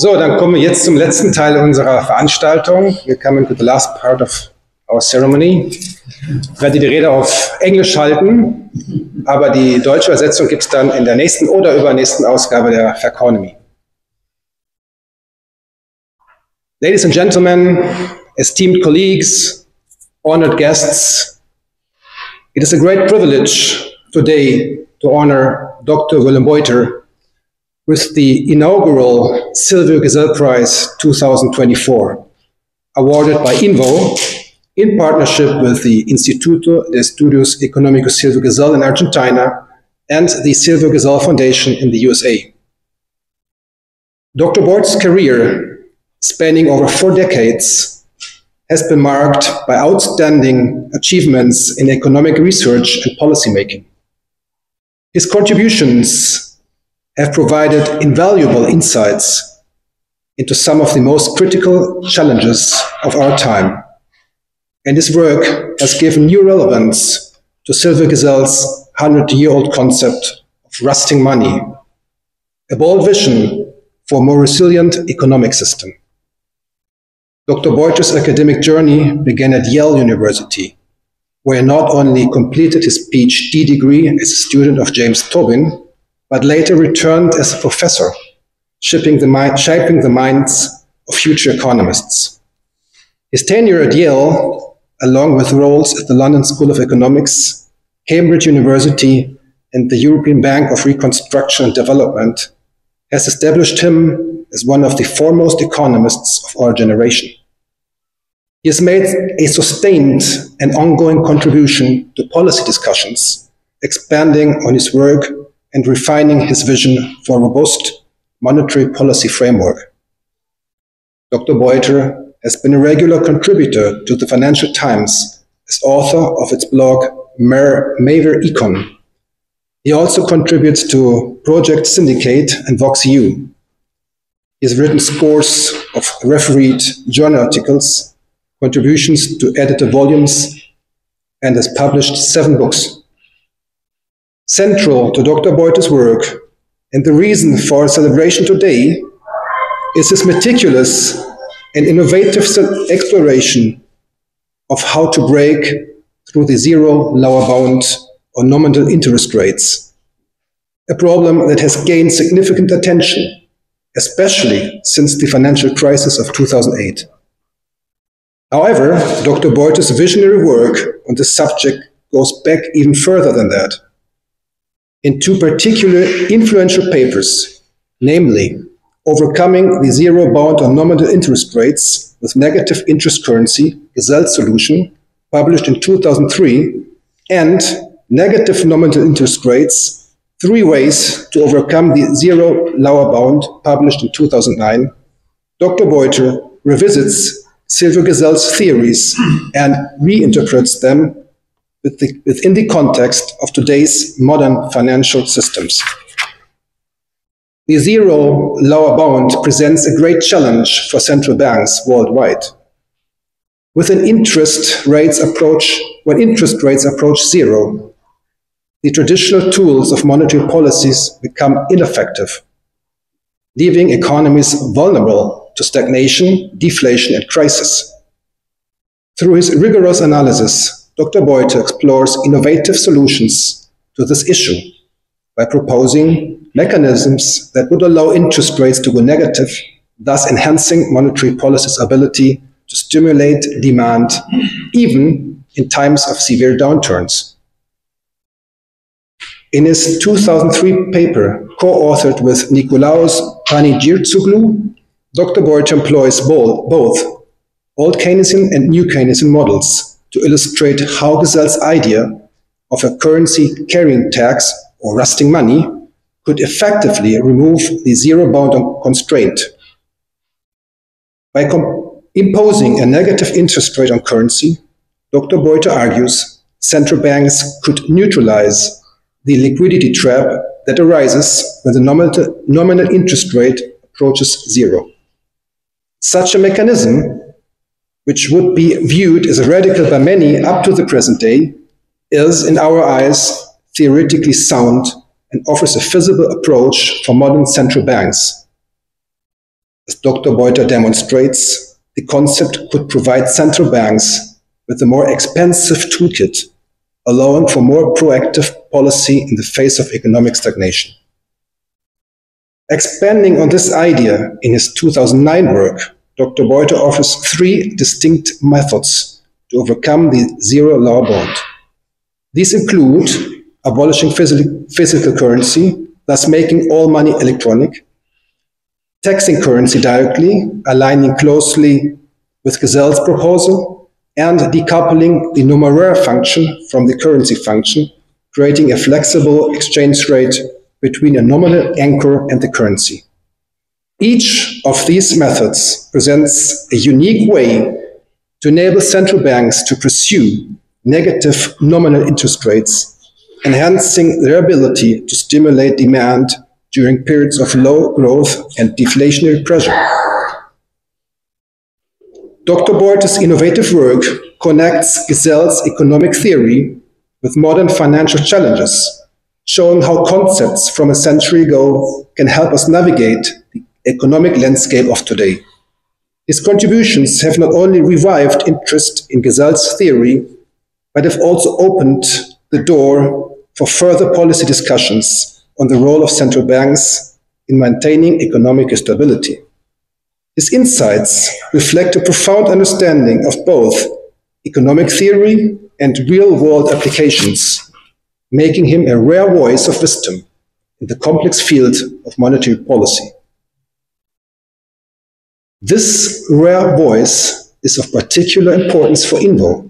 So, dann kommen wir jetzt zum letzten Teil unserer Veranstaltung. Wir coming to the last part of our ceremony. Ich werde die Rede auf Englisch halten, aber die deutsche Übersetzung gibt es dann in der nächsten oder übernächsten Ausgabe der Economy. Ladies and gentlemen, esteemed colleagues, honored guests, it is a great privilege today to honor Dr. Willem Buiter with the inaugural Silvio-Gesell-Preis 2024, awarded by INWO in partnership with the Instituto de Estudios Económicos Silvio-Gesell in Argentina and the Silvio-Gesell Foundation in the USA. Dr. Buiter's career, spanning over 4 decades, has been marked by outstanding achievements in economic research and policymaking. His contributions have provided invaluable insights into some of the most critical challenges of our time, and his work has given new relevance to Silvio-Gesell's 100-year-old concept of rusting money, a bold vision for a more resilient economic system. Dr. Buiter's academic journey began at Yale University, where he not only completed his PhD degree as a student of James Tobin, but later returned as a professor, shaping the minds of future economists. His tenure at Yale, along with roles at the London School of Economics, Cambridge University, and the European Bank of Reconstruction and Development, has established him as one of the foremost economists of our generation. He has made a sustained and ongoing contribution to policy discussions, expanding on his work and refining his vision for a robust monetary policy framework. Dr. Buiter has been a regular contributor to the Financial Times as author of its blog Maver Econ. He also contributes to Project Syndicate and VoxEU. He has written scores of refereed journal articles, contributions to edited volumes, and has published 7 books. Central to Dr. Buiter's work, and the reason for our celebration today, is his meticulous and innovative exploration of how to break through the zero lower bound or nominal interest rates, a problem that has gained significant attention, especially since the financial crisis of 2008. However, Dr. Buiter's visionary work on this subject goes back even further than that. In 2 particular influential papers, namely Overcoming the Zero Bound on Nominal Interest Rates with Negative Interest Currency, Gesell Solution, published in 2003, and Negative Nominal Interest Rates, 3 Ways to Overcome the Zero Lower Bound, published in 2009, Dr. Buiter revisits Silvio-Gesell's theories and reinterprets them within the context of today's modern financial systems. The zero lower bound presents a great challenge for central banks worldwide. When interest rates approach zero, the traditional tools of monetary policies become ineffective, leaving economies vulnerable to stagnation, deflation, and crisis. Through his rigorous analysis, Dr. Buiter explores innovative solutions to this issue by proposing mechanisms that would allow interest rates to go negative, thus enhancing monetary policy's ability to stimulate demand even in times of severe downturns. In his 2003 paper, co-authored with Nikolaos Panigirtsoglou, Dr. Buiter employs both old Keynesian and new Keynesian models to illustrate how Gesell's idea of a currency carrying tax or rusting money could effectively remove the zero bound constraint. By imposing a negative interest rate on currency, Dr. Buiter argues central banks could neutralize the liquidity trap that arises when the nominal interest rate approaches zero. Such a mechanism, which would be viewed as radical by many up to the present day, is, in our eyes, theoretically sound and offers a feasible approach for modern central banks. As Dr. Buiter demonstrates, the concept could provide central banks with a more expensive toolkit, allowing for more proactive policy in the face of economic stagnation. Expanding on this idea in his 2009 work, Dr. Buiter offers 3 distinct methods to overcome the zero-law bond. These include abolishing physical currency, thus making all money electronic, taxing currency directly, aligning closely with Gesell's proposal, and decoupling the numeraire function from the currency function, creating a flexible exchange rate between a nominal anchor and the currency. Each of these methods presents a unique way to enable central banks to pursue negative nominal interest rates, enhancing their ability to stimulate demand during periods of low growth and deflationary pressure. Dr. Buiter's innovative work connects Gesell's economic theory with modern financial challenges, showing how concepts from a century ago can help us navigate the economic landscape of today. His contributions have not only revived interest in Gesell's theory, but have also opened the door for further policy discussions on the role of central banks in maintaining economic stability. His insights reflect a profound understanding of both economic theory and real-world applications, making him a rare voice of wisdom in the complex field of monetary policy. This rare voice is of particular importance for INWO,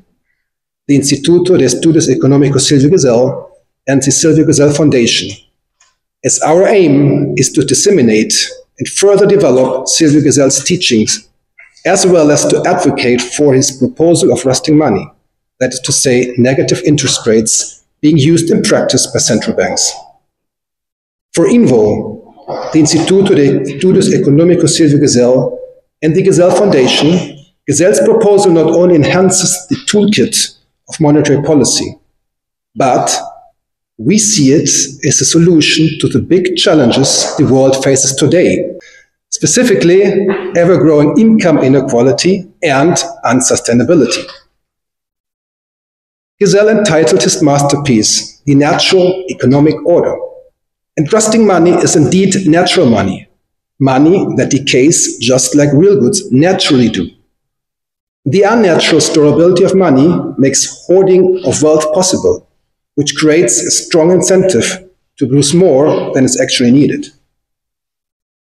the Instituto de Estudios Económicos Silvio-Gesell, and the Silvio-Gesell Foundation, as our aim is to disseminate and further develop Silvio-Gesell's teachings, as well as to advocate for his proposal of rusting money, that is to say, negative interest rates being used in practice by central banks. For INWO, the Instituto de Estudios Económicos Silvio-Gesell, and the Gesell Foundation, Gesell's proposal not only enhances the toolkit of monetary policy, but we see it as a solution to the big challenges the world faces today, specifically ever-growing income inequality and unsustainability. Gesell entitled his masterpiece, The Natural Economic Order. And rusting money is indeed natural money, money that decays just like real goods naturally do. The unnatural storability of money makes hoarding of wealth possible, which creates a strong incentive to produce more than is actually needed.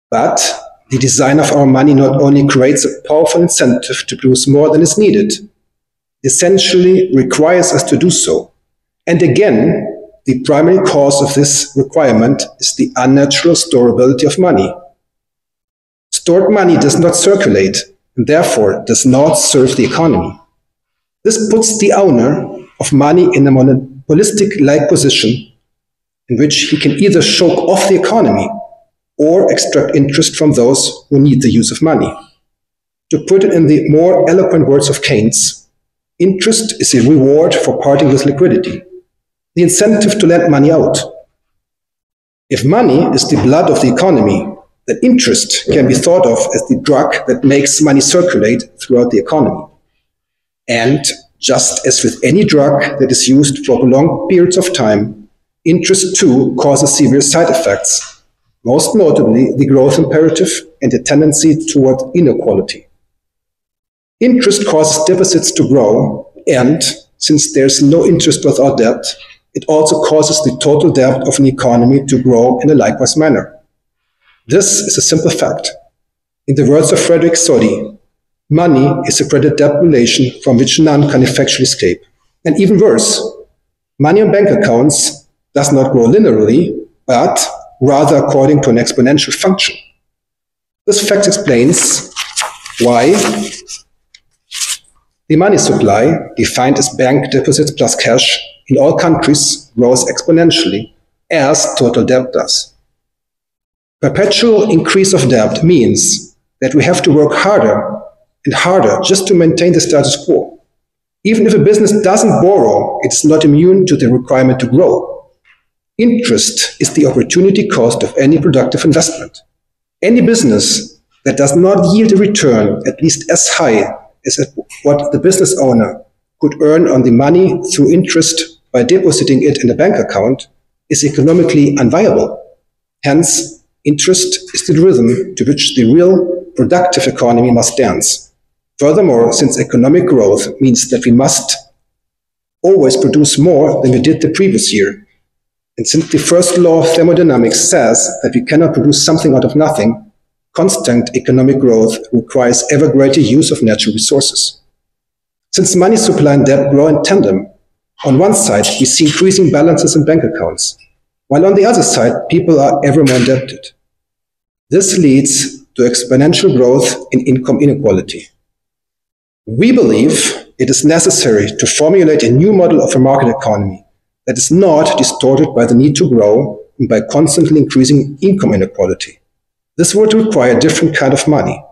But the design of our money not only creates a powerful incentive to produce more than is needed, it essentially requires us to do so. And again, the primary cause of this requirement is the unnatural storability of money. Stored money does not circulate, and therefore does not serve the economy. This puts the owner of money in a monopolistic-like position in which he can either choke off the economy or extract interest from those who need the use of money. To put it in the more eloquent words of Keynes, interest is a reward for parting with liquidity, the incentive to lend money out. If money is the blood of the economy, then interest can be thought of as the drug that makes money circulate throughout the economy. And just as with any drug that is used for prolonged periods of time, interest too causes severe side effects, most notably the growth imperative and the tendency toward inequality. Interest causes deficits to grow, and since there's no interest without debt, it also causes the total debt of an economy to grow in a likewise manner. This is a simple fact. In the words of Frederick Soddy, money is a credit-debt relation from which none can effectually escape. And even worse, money on bank accounts does not grow linearly, but rather according to an exponential function. This fact explains why the money supply, defined as bank deposits plus cash, in all countries grows exponentially, as total debt does. Perpetual increase of debt means that we have to work harder and harder just to maintain the status quo. Even if a business doesn't borrow, it's not immune to the requirement to grow. Interest is the opportunity cost of any productive investment. Any business that does not yield a return at least as high as what the business owner could earn on the money through interest by depositing it in a bank account is economically unviable. Hence, interest is the rhythm to which the real productive economy must dance. Furthermore, since economic growth means that we must always produce more than we did the previous year, and since the first law of thermodynamics says that we cannot produce something out of nothing, constant economic growth requires ever greater use of natural resources. Since money supply and debt grow in tandem, on one side we see increasing balances in bank accounts, while on the other side people are ever more indebted. This leads to exponential growth in income inequality. We believe it is necessary to formulate a new model of a market economy that is not distorted by the need to grow and by constantly increasing income inequality. This would require a different kind of money.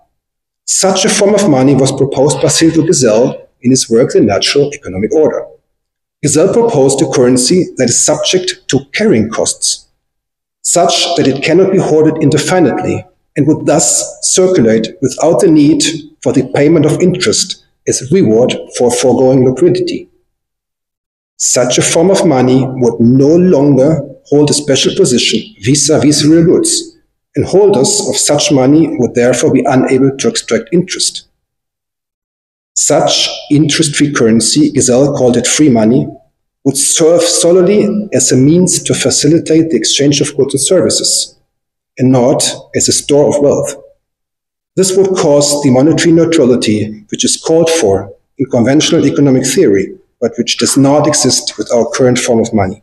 Such a form of money was proposed by Silvio-Gesell in his work The Natural Economic Order. Gesell proposed a currency that is subject to carrying costs, such that it cannot be hoarded indefinitely and would thus circulate without the need for the payment of interest as a reward for foregoing liquidity. Such a form of money would no longer hold a special position vis-à-vis real goods, and holders of such money would therefore be unable to extract interest. Such interest-free currency, Gesell called it free money, would serve solely as a means to facilitate the exchange of goods and services, and not as a store of wealth. This would cause the monetary neutrality which is called for in conventional economic theory, but which does not exist with our current form of money.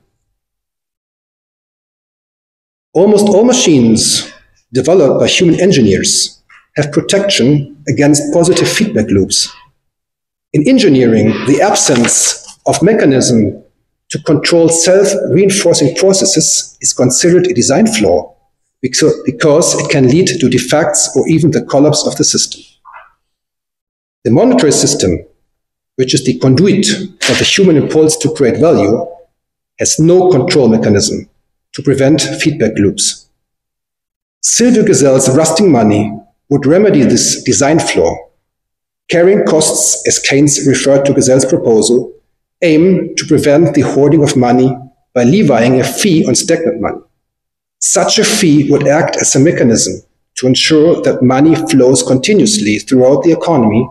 Almost all machines developed by human engineers have protection against positive feedback loops. In engineering, the absence of mechanism to control self-reinforcing processes is considered a design flaw because it can lead to defects or even the collapse of the system. The monetary system, which is the conduit for the human impulse to create value, has no control mechanism to prevent feedback loops. Silvio-Gesell's rusting money would remedy this design flaw. Carrying costs, as Keynes referred to Gesell's proposal, aim to prevent the hoarding of money by levying a fee on stagnant money. Such a fee would act as a mechanism to ensure that money flows continuously throughout the economy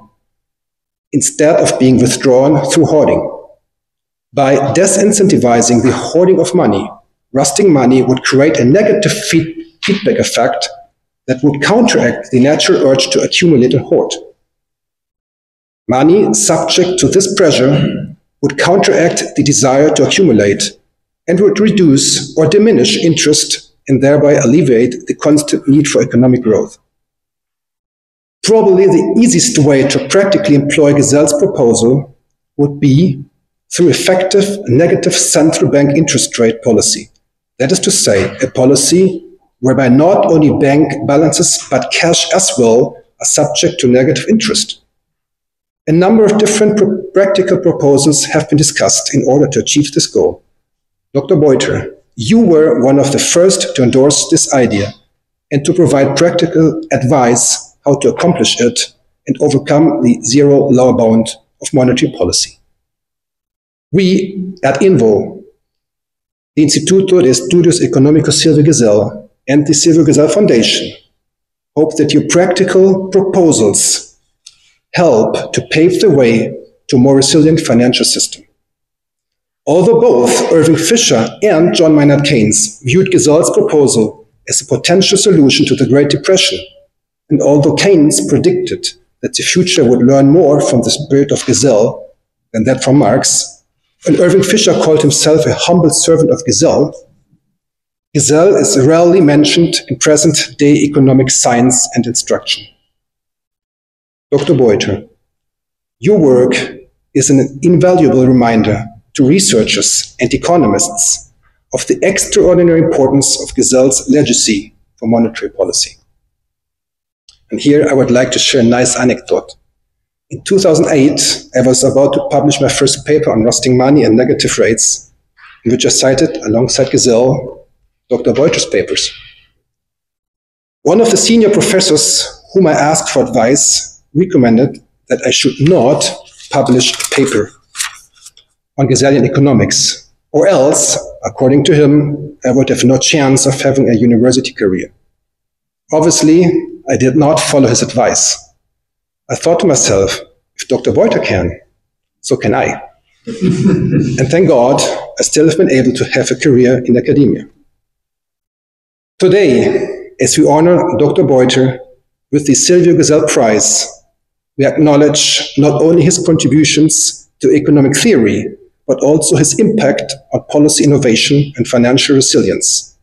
instead of being withdrawn through hoarding. By disincentivizing the hoarding of money, rusting money would create a negative feedback effect that would counteract the natural urge to accumulate and hoard. Money subject to this pressure would counteract the desire to accumulate and would reduce or diminish interest and thereby alleviate the constant need for economic growth. Probably the easiest way to practically employ Gesell's proposal would be through effective negative central bank interest rate policy. That is to say, a policy whereby not only bank balances but cash as well are subject to negative interest. A number of different practical proposals have been discussed in order to achieve this goal. Dr. Buiter, you were one of the first to endorse this idea and to provide practical advice how to accomplish it and overcome the zero lower bound of monetary policy. We at INWO, the Instituto de Estudios Económicos Silvio-Gesell and the Silvio-Gesell Foundation hope that your practical proposals help to pave the way to a more resilient financial system. Although both Irving Fisher and John Maynard Keynes viewed Gesell's proposal as a potential solution to the Great Depression, and although Keynes predicted that the future would learn more from the spirit of Gesell than that from Marx, and Irving Fisher called himself a humble servant of Gesell, Gesell is rarely mentioned in present-day economic science and instruction. Dr. Buiter, your work is an invaluable reminder to researchers and economists of the extraordinary importance of Gesell's legacy for monetary policy. And here I would like to share a nice anecdote. In 2008, I was about to publish my first paper on rusting money and negative rates, in which I cited, alongside Gesell, Dr. Buiter's papers. One of the senior professors whom I asked for advice, recommended that I should not publish a paper on Gesellian economics, or else, according to him, I would have no chance of having a university career. Obviously, I did not follow his advice. I thought to myself, if Dr. Buiter can, so can I. And thank God, I still have been able to have a career in academia. Today, as we honor Dr. Buiter with the Silvio-Gesell-Preis, we acknowledge not only his contributions to economic theory, but also his impact on policy innovation and financial resilience.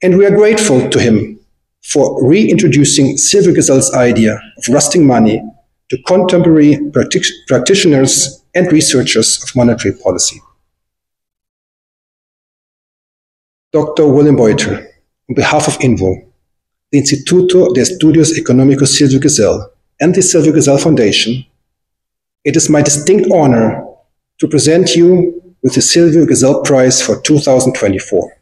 And we are grateful to him for reintroducing Silvio-Gesell's idea of rusting money to contemporary practitioners and researchers of monetary policy. Dr. Willem Buiter, on behalf of INWO, the Instituto de Estudios Económicos Silvio-Gesell, and the Silvio-Gesell Foundation, it is my distinct honor to present you with the Silvio-Gesell-Prize for 2024.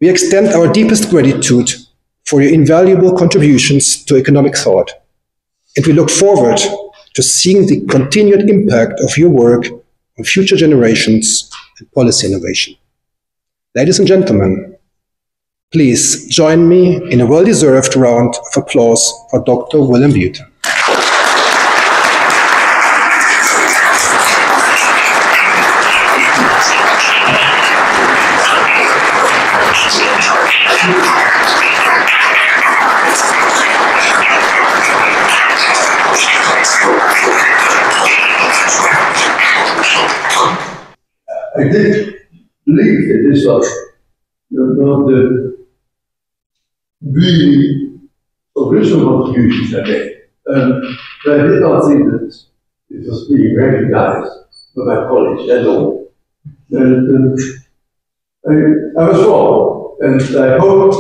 We extend our deepest gratitude for your invaluable contributions to economic thought, and we look forward to seeing the continued impact of your work on future generations and policy innovation. Ladies and gentlemen, please join me in a well-deserved round of applause for Dr. Willem Buiter. I did believe that this was not the really original contributions I made. But I did not think that it was being recognized by my colleagues at all. And I was wrong, and I hope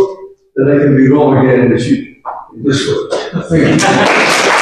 that I can be wrong again in the future. In this way. Thank you.